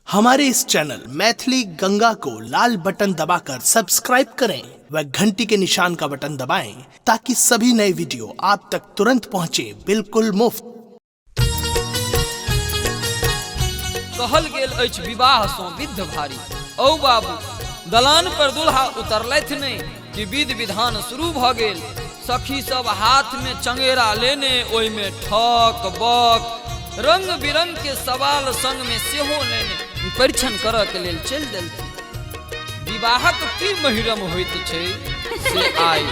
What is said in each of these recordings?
हमारे इस चैनल मैथिली गंगा को लाल बटन दबाकर सब्सक्राइब करें व घंटी के निशान का बटन दबाएं ताकि सभी नए वीडियो आप तक तुरंत पहुंचे बिल्कुल मुफ्त। कहल गेल अछि विवाह सँ विध भारी। औ बाबू दलान पर दुल्हा उतरलथि नहीं कि विधि विधान शुरू भ गेल। सखी सब हाथ में चंगेरा लेने ओहि में ठक बक रंग बिरंग के सवाल संग में सेहो लेने परीक्षण करऽ के लेल चलि देलथि। विवाहक की महिरम होइत छै से आइ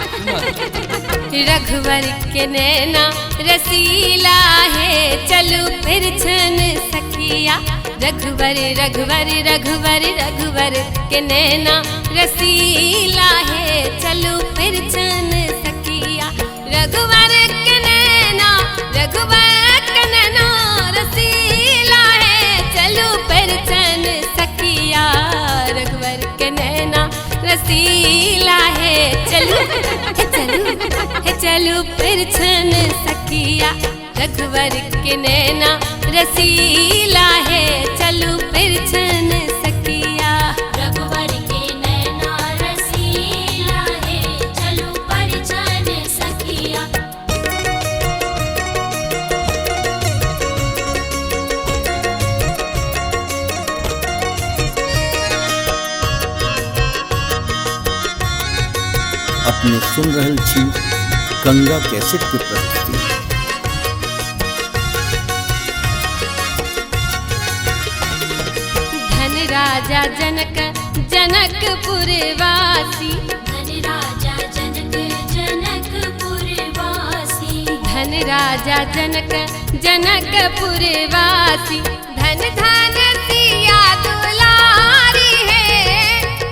रघुवर के नैना रसीला है चलू फिर छन सखिया। रघुवर रघुवर रघुवर रघुवर के नैना रसीला है चलू फिर छन सखिया। रघुवर के नैना रघुवर के नैना रसीला है चलू फिर छन सखिया। रघुवर के नैना रसीला है चलू चलू फिर छन सखिया। रघुवर के नैना रसीला है चलू फिर छन सखिया। रघुवर के नैना रसीला है चलू फिर छन सखिया। अपने सुन रहल छी गंगा कैसेट के प्रस्तुति। धन राजा जनक जनकपुर वासी। धन राजा जनक जनकपुर वासी। धन राजा जनक जनकपुर वासी। धन धन सिया दुलारी है।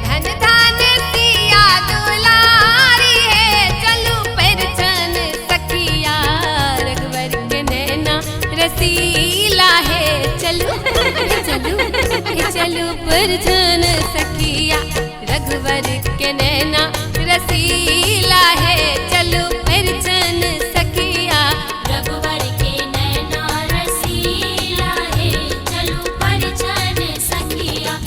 धन धन सिया दुलारी है चलू फिर छन सखिया। रघुवर के नैना रसीला है चलू चलू फिर छन सखिया। रघुवर के नैना रसीला है चलू फिर छन सखिया। रघुवर के नैना रसीला है चलू फिर छन सखिया।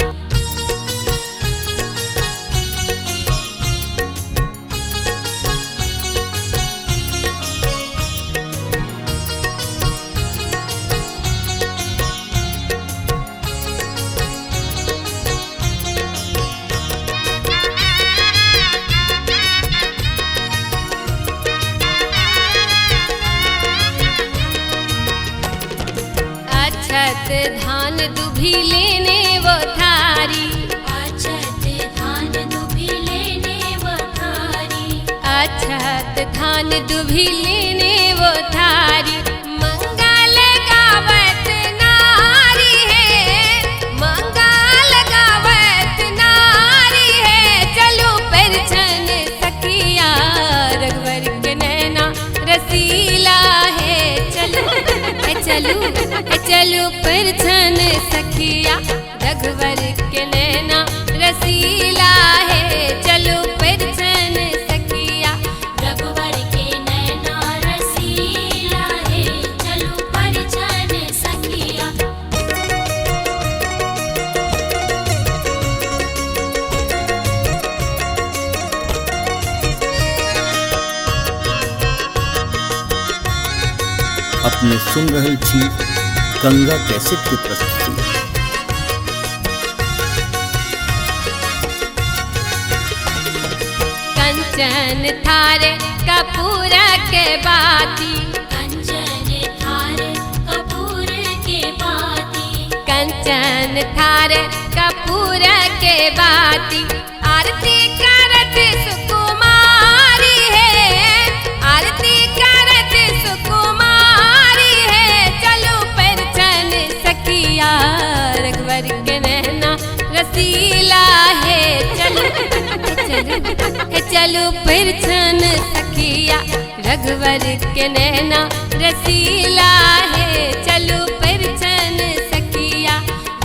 अक्षत धान दुभी लेने वो थारी। अक्षत धान दुभी लेने वो थारी। अक्षत धान दुभी लेने वो थारी। मंगल गावत नारी है। मंगल गावत नारी है चलू फिर छन सखिया। रघुवर के नैना रसीला है चलू चलू फिर छन सखिया। रघुवर के नैना रसीला है चलू फिर छन सखिया। रघुवर के नैना रसीला है चलू फिर छन सखिया। अपने सुन रहल छी गंगा कैसेट के प्रस्तुति। कंचन थारे कपूर के बाती। कंचन थार कपूर के बाती। कंचन थारे कपूर के बाती। आरती करत सुकुमारी है। आरती करत सुकुमारी है चलू फिर छन सखिया। रघुवर के नैना रसीला है चलू चलू फिर छन सखिया। रघुवर के नैना रसीला है चलू फिर छन सखिया।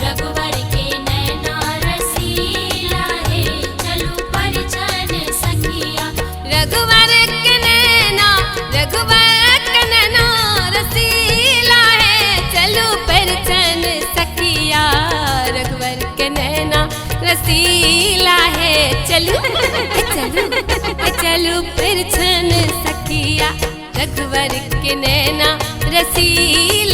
रघुवर के नैना रसीला है चलू फिर छन सखिया। रघुवर के नैना रघुवर के नैना रसीला है चलू फिर छन सखिया। रघुवर रसीला है। चलू चलू चलू फिर छन सखिया रघुवर के नैना रसीला